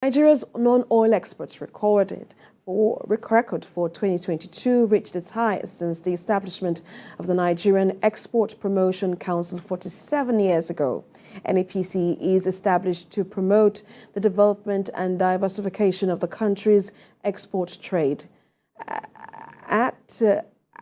Nigeria's non-oil exports record for 2022 reached its highest since the establishment of the Nigerian Export Promotion Council 47 years ago. NEPC is established to promote the development and diversification of the country's export trade.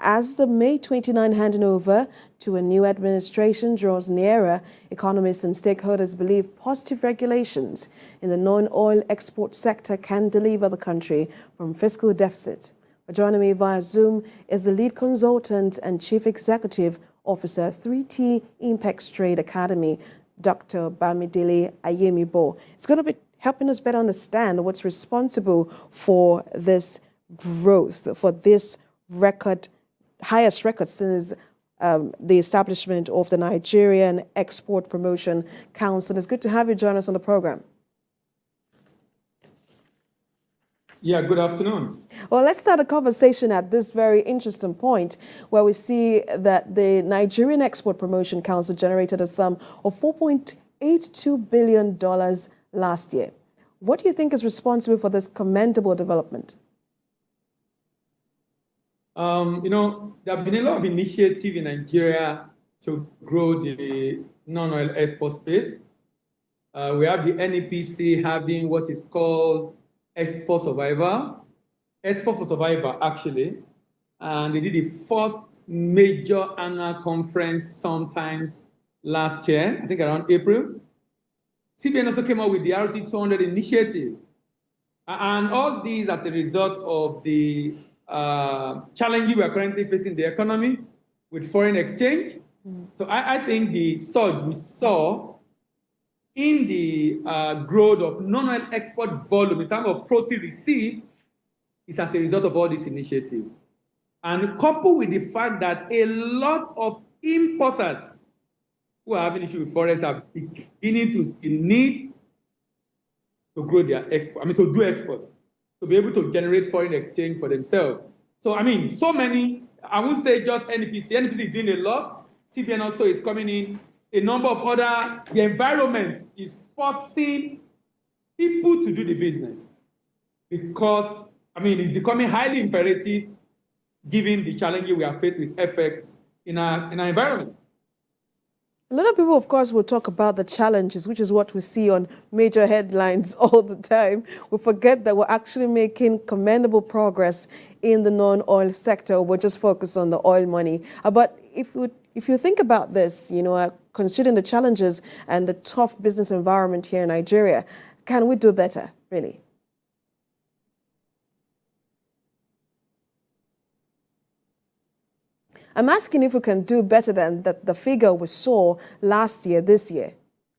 As the May 29 handing over to a new administration draws nearer, economists and stakeholders believe positive regulations in the non-oil export sector can deliver the country from fiscal deficit. Joining me via Zoom is the lead consultant and chief executive officer, 3T Impex Trade Academy, Dr. Bamidele Ayemibo. It's going to be helping us better understand what's responsible for this growth, for this highest record since the establishment of the Nigerian Export Promotion Council. It's good to have you join us on the program. Yeah, good afternoon. Well, let's start the conversation at this very interesting point where we see that the Nigerian Export Promotion Council generated a sum of $4.82 billion last year. What do you think is responsible for this commendable development? There have been a lot of initiatives in Nigeria to grow the non-oil export space. We have the NEPC having what is called Export Survivor actually, and they did the first major annual conference sometimes last year, I think around April. CBN also came up with the RT 200 initiative, and all these as a result of the challenges we are currently facing in the economy with foreign exchange. So I think the surge we saw in the growth of non-oil export volume in terms of proceeds received is as a result of all these initiatives. And coupled with the fact that a lot of importers who are having issues with forex are beginning to need to grow their export, to do export, to be able to generate foreign exchange for themselves. So, so many, I won't say just NEPC. NEPC is doing a lot. CBN also is coming in. A number of other, the environment is forcing people to do the business because, it's becoming highly imperative given the challenges we are faced with FX in our environment. A lot of people, of course, will talk about the challenges, which is what we see on major headlines all the time. We forget that we're actually making commendable progress in the non-oil sector. We're just focused on the oil money. But if you think about this, considering the challenges and the tough business environment here in Nigeria, can we do better, really? I'm asking if we can do better than the figure we saw last year, this year,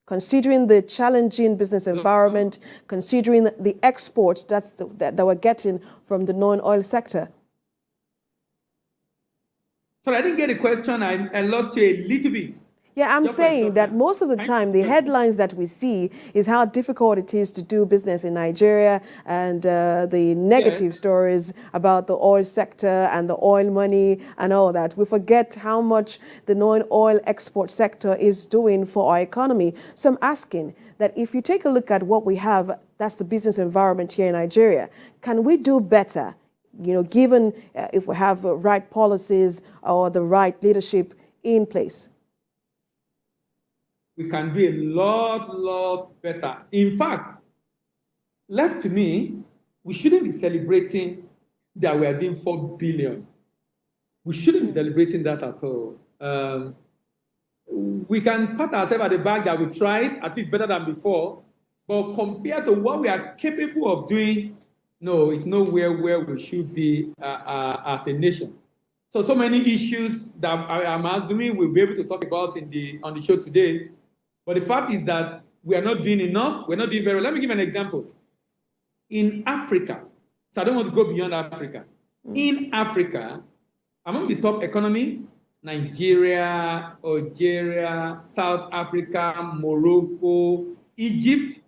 considering the challenging business environment, considering the exports that we're getting from the non-oil sector. Sorry, I didn't get the question. I lost you a little bit. Yeah, I'm saying that most of the time, the headlines that we see is how difficult it is to do business in Nigeria and the negative stories about the oil sector and the oil money and all that. We forget how much the non-oil export sector is doing for our economy. So I'm asking that if you take a look at what we have, that's the business environment here in Nigeria, can we do better, given if we have the right policies or the right leadership in place? We can do a lot better. In fact, left to me, we shouldn't be celebrating that we are doing 4 billion. We shouldn't be celebrating that at all. We can pat ourselves at the back that we tried, at least better than before, but compared to what we are capable of doing, no, it's nowhere where we should be as a nation. So many issues that I'm assuming we'll be able to talk about on the show today. But the fact is that we are not doing enough. We're not doing very well. Let me give an example. In Africa, so I don't want to go beyond Africa. In Africa, among the top economy, Nigeria, Algeria, South Africa, Morocco, Egypt.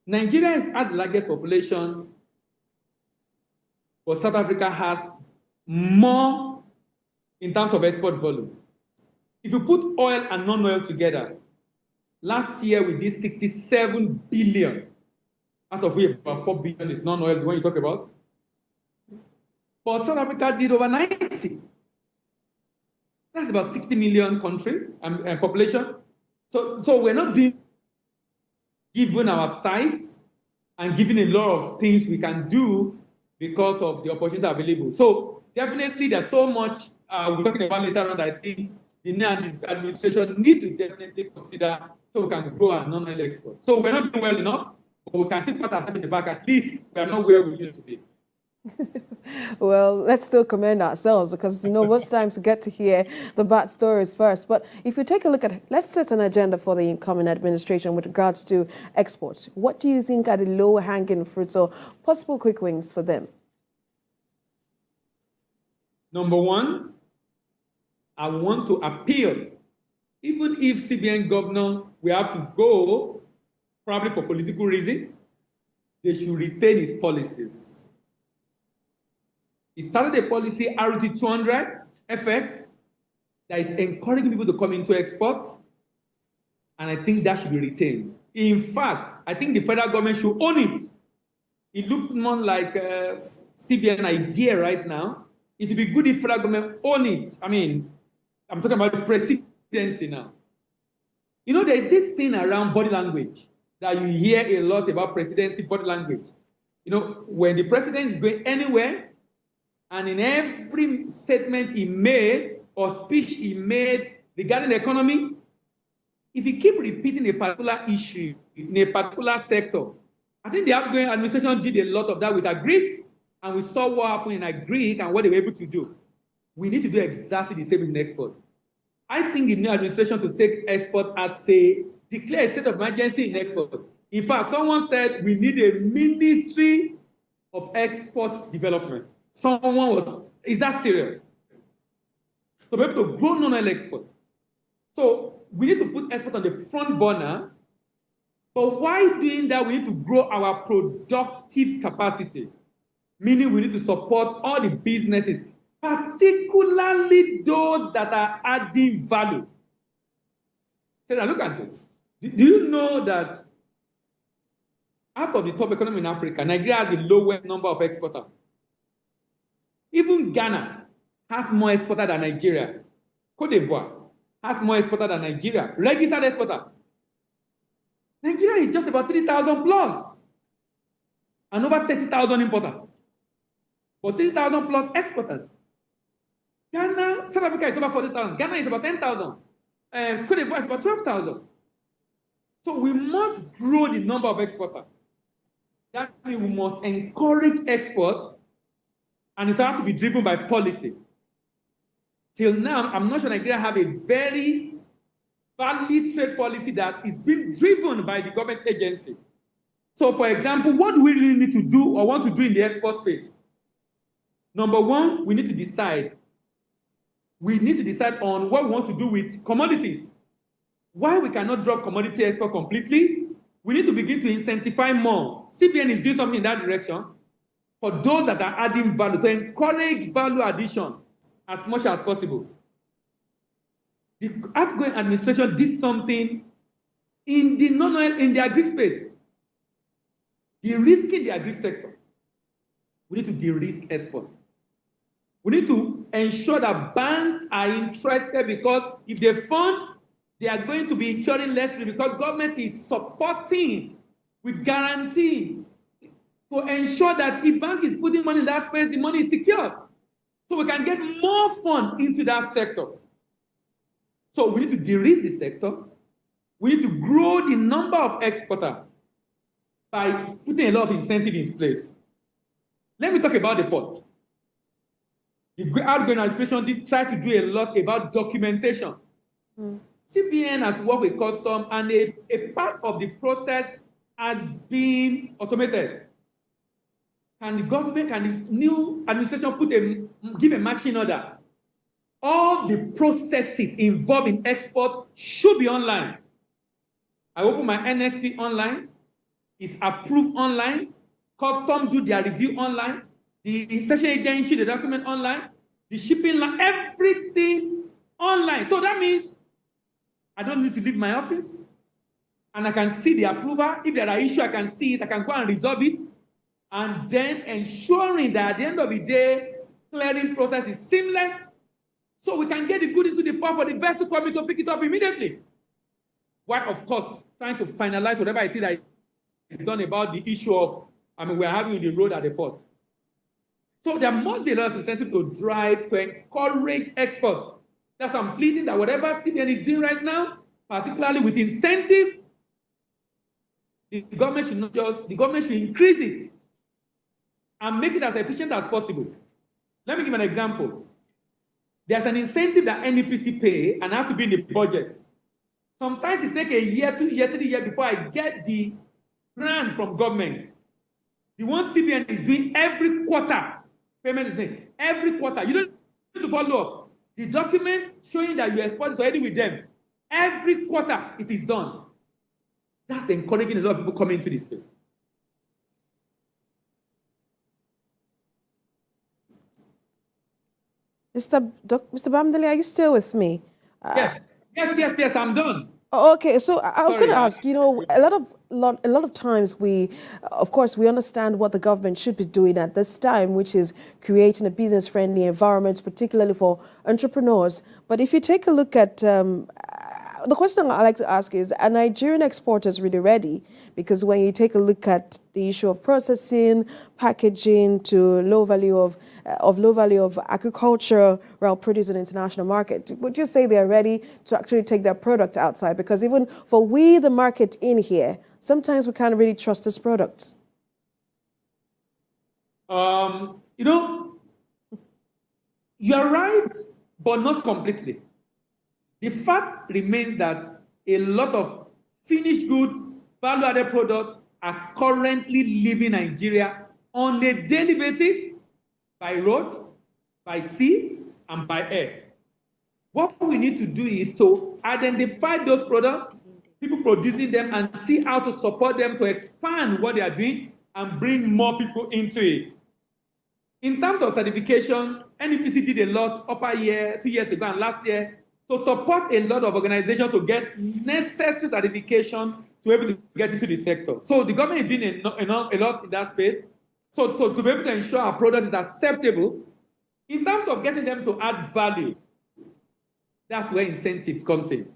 Nigeria has the largest population, but South Africa has more in terms of export volume. If you put oil and non-oil together, last year we did 67 billion out of which about 4 billion is non-oil, the one you talk about. But South Africa did over 90. That's about 60 million country and population. So we're not doing, given our size and given a lot of things we can do because of the opportunity available. So definitely there's so much we're talking about later on that I think the new administration need to definitely consider so we can grow our non-oil exports. So we're not doing well enough, but we can still put ourselves in the back. At least we are not where we used to be. Well, let's still commend ourselves because, most times we get to hear the bad stories first. But if you take a look at, let's set an agenda for the incoming administration with regards to exports. What do you think are the low-hanging fruits or possible quick wins for them? Number one, I want to appeal, even if CBN governor, we have to go, probably for political reason, they should retain his policies. He started a policy, RT 200, FX, that is encouraging people to come into export, and I think that should be retained. In fact, I think the federal government should own it. It looks more like a CBN idea right now. It would be good if federal government own it. I mean, I'm talking about the presidency now. There is this thing around body language that you hear a lot about presidency body language. When the president is going anywhere, and in every statement he made or speech he made regarding the economy, if he keep repeating a particular issue in a particular sector, I think the outgoing administration did a lot of that with Agric, and we saw what happened in Agric and what they were able to do. We need to do exactly the same in export. I think the new administration to take export as declare a state of emergency in export. In fact, someone said we need a ministry of export development. Is that serious? To be able to grow non-oil export. So we need to put export on the front burner, but while doing that, we need to grow our productive capacity, meaning we need to support all the businesses, particularly those that are adding value. So now look at this. Do you know that out of the top economy in Africa, Nigeria has the lowest number of exporters? Even Ghana has more exporters than Nigeria. Cote d'Ivoire has more exporters than Nigeria. Registered exporter. Nigeria is just about 3,000 plus. And over 30,000 importers. But 3,000 plus exporters. Ghana, South Africa is over 40,000. Ghana is about 10,000. And Cote d'Ivoire is about 12,000. So we must grow the number of exporters. That means we must encourage export, and it has to be driven by policy. Till now, I'm not sure Nigeria have a very valid trade policy that is being driven by the government agency. So, for example, what do we really need to do or want to do in the export space? Number one, we need to decide. We need to decide on what we want to do with commodities. Why we cannot drop commodity export completely? We need to begin to incentivize more. CBN is doing something in that direction for those that are adding value, to encourage value addition as much as possible. The outgoing administration did something in the non-oil, in the agri space. De-risking the agri sector. We need to de-risk export. We need to ensure that banks are interested, because if they fund, they are going to be incurring less risk, because government is supporting with guarantee to ensure that if bank is putting money in that space, the money is secured. So we can get more funds into that sector. So we need to de-risk the sector. We need to grow the number of exporters by putting a lot of incentive in place. Let me talk about the port. The outgoing administration did try to do a lot about documentation. CBN has worked with custom, and a part of the process has been automated. Can the government, can the new administration give a matching order? All the processes involved in export should be online. I open my NXP online. It's approved online. Custom do their review online. The inspection agent issue the document online. The shipping line, everything online. So that means I don't need to leave my office. and I can see the approval. If there are issues, I can see it, I can go and resolve it, and then ensuring that at the end of the day, clearing process is seamless, so we can get the good into the pot for the best to come in to pick it up immediately. While, of course, trying to finalize whatever it is that is done about the issue of, we're having the road at the port. So there must be a lot of incentive to drive, to encourage exports. That's why I'm pleading that whatever CBN is doing right now, particularly with incentive, the government should not just, the government should increase it and make it as efficient as possible. Let me give an example. There's an incentive that NEPC pay and has to be in the budget. Sometimes it takes a year, 2 years, 3 years before I get the grant from government. The one CBN is doing every quarter, payment is made every quarter. You don't need to follow up. The document showing that you export is already with them. Every quarter it is done. That's encouraging a lot of people coming into this space. Mr. Bamidele, are you still with me? Yes, I'm done. Okay, so I was going to ask, you know, a lot of times we, of course, we understand what the government should be doing at this time, which is creating a business-friendly environment, particularly for entrepreneurs. But if you take a look at, the question I like to ask is, are Nigerian exporters really ready? Because when you take a look at the issue of processing, packaging to low value of agriculture, while producing international market, would you say they are ready to actually take their product outside? Because even for we, the market in here, sometimes we can't really trust this product. You know, you're right, but not completely. The fact remains that a lot of finished good, value-added products are currently leaving Nigeria on a daily basis by road, by sea, and by air. What we need to do is to identify those products, people producing them, and see how to support them to expand what they are doing and bring more people into it. In terms of certification, NEPC did a lot upper year, 2 years ago and last year, to support a lot of organizations to get necessary certification to be able to get into the sector. So the government is doing a lot in that space. So to be able to ensure our product is acceptable, in terms of getting them to add value, that's where incentives comes in.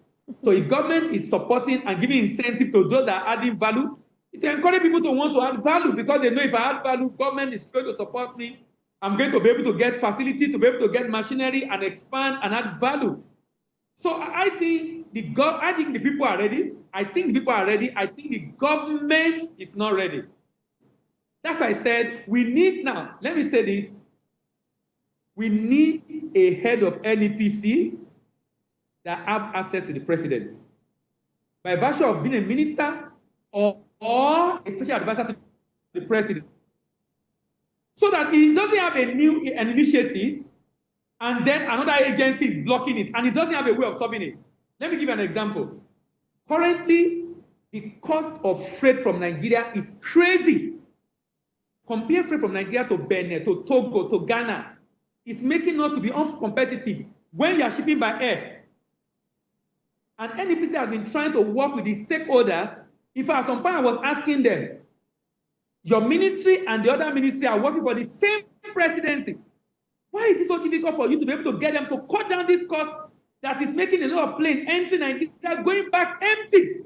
So if government is supporting and giving incentive to those that are adding value, it encourages people to want to add value because they know if I add value, government is going to support me. I'm going to be able to get facility, to be able to get machinery and expand and add value. So I think the people are ready. I think the people are ready. I think the government is not ready. That's why I said we need now. Let me say this. We need a head of NEPC that have access to the president by virtue of being a minister or a special advisor to the president, so that he doesn't have an initiative and then another agency is blocking it, and he doesn't have a way of solving it. Let me give you an example. Currently, the cost of freight from Nigeria is crazy. Compare freight from Nigeria to Benin, to Togo, to Ghana. It's making us to be uncompetitive when you are shipping by air. And NEPC has been trying to work with the stakeholders. If at some point I was asking them, your ministry and the other ministry are working for the same presidency. Why is it so difficult for you to be able to get them to cut down this cost that is making a lot of planes entering Nigeria going back empty?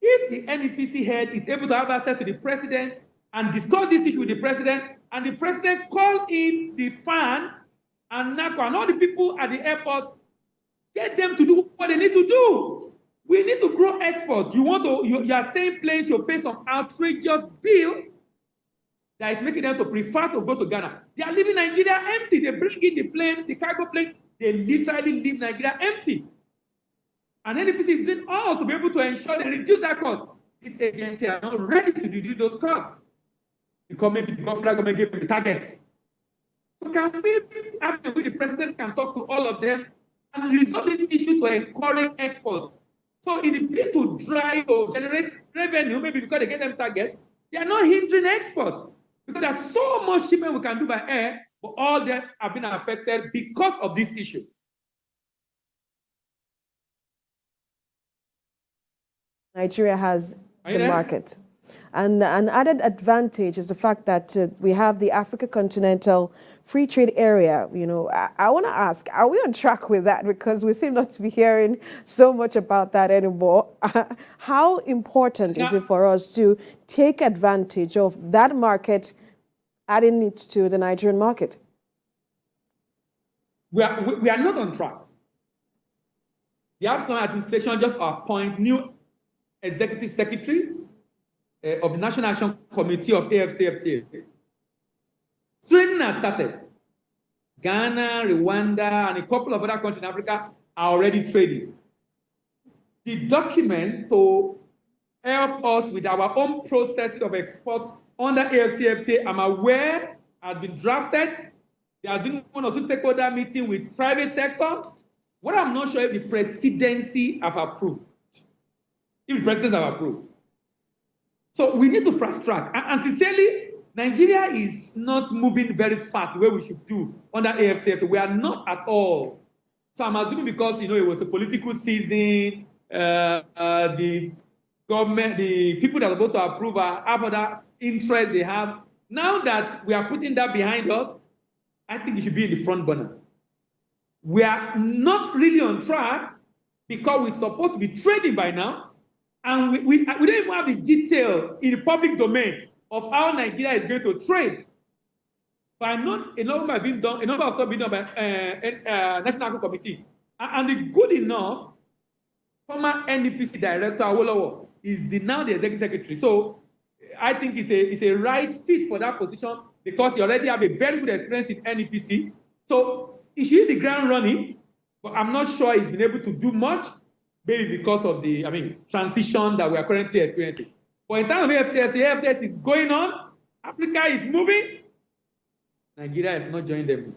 If the NEPC head is able to have access to the president and discuss this issue with the president, and the president call in the FAN and NACO and all the people at the airport, get them to do what they need to do. We need to grow exports. You are saying planes should pay some outrageous bill that is making them to prefer to go to Ghana. They are leaving Nigeria empty. They bring in the plane, the cargo plane, they literally leave Nigeria empty. And NEPC is doing all to be able to ensure they reduce that cost. This agency are not ready to reduce those costs. Because maybe the government gave them a target. So can we have the way the president can talk to all of them and resolve this issue to encourage export? So in the bid to drive or generate revenue, maybe because they get them target, they are not hindering export. Because there's so much shipment we can do by air, but all that have been affected because of this issue. Nigeria has Are you the there? market. And an added advantage is the fact that we have the Africa Continental Free Trade Area. You know, I want to ask, are we on track with that? Because we seem not to be hearing so much about that anymore. How important is it for us to take advantage of that market, adding it to the Nigerian market? We are not on track. The African administration just appoint new executive secretary of the National Action Committee of AFCFTA. Trading has started. Ghana, Rwanda, and a couple of other countries in Africa are already trading. The document to help us with our own process of export under AFCFTA, I'm aware, has been drafted. There has been one or two stakeholder meeting with private sector. What I'm not sure if the presidency have approved. If the presidents have approved. So we need to fast track. And sincerely, Nigeria is not moving very fast the way we should do under AFCFTA. We are not at all. So I'm assuming because, it was a political season, the government, the people that are supposed to approve have other interest they have. Now that we are putting that behind us, I think it should be in the front burner. We are not really on track because we're supposed to be trading by now, and we don't even have the detail in the public domain of how Nigeria is going to trade. But I know a number of stuff being done by National Action Committee. And the good enough, former NDPC Director Awolowo is now the Executive Secretary. So I think it's a right fit for that position because he already have a very good experience in NDPC. So he should hit the ground running, but I'm not sure he's been able to do much, maybe because of the transition that we are currently experiencing. But in terms of AFCS, the AFCS is going on, Africa is moving, Nigeria is not joining them.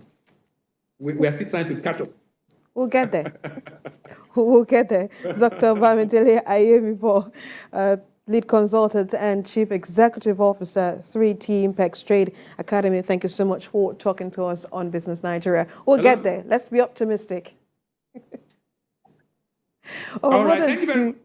We are still trying to catch up. We'll get there. We'll get there. Dr. Bamidele Ayemibo, Lead Consultant and Chief Executive Officer, 3T Impex Trade Academy. Thank you so much for talking to us on Business Nigeria. We'll get there. Let's be optimistic. All right, thank you very much.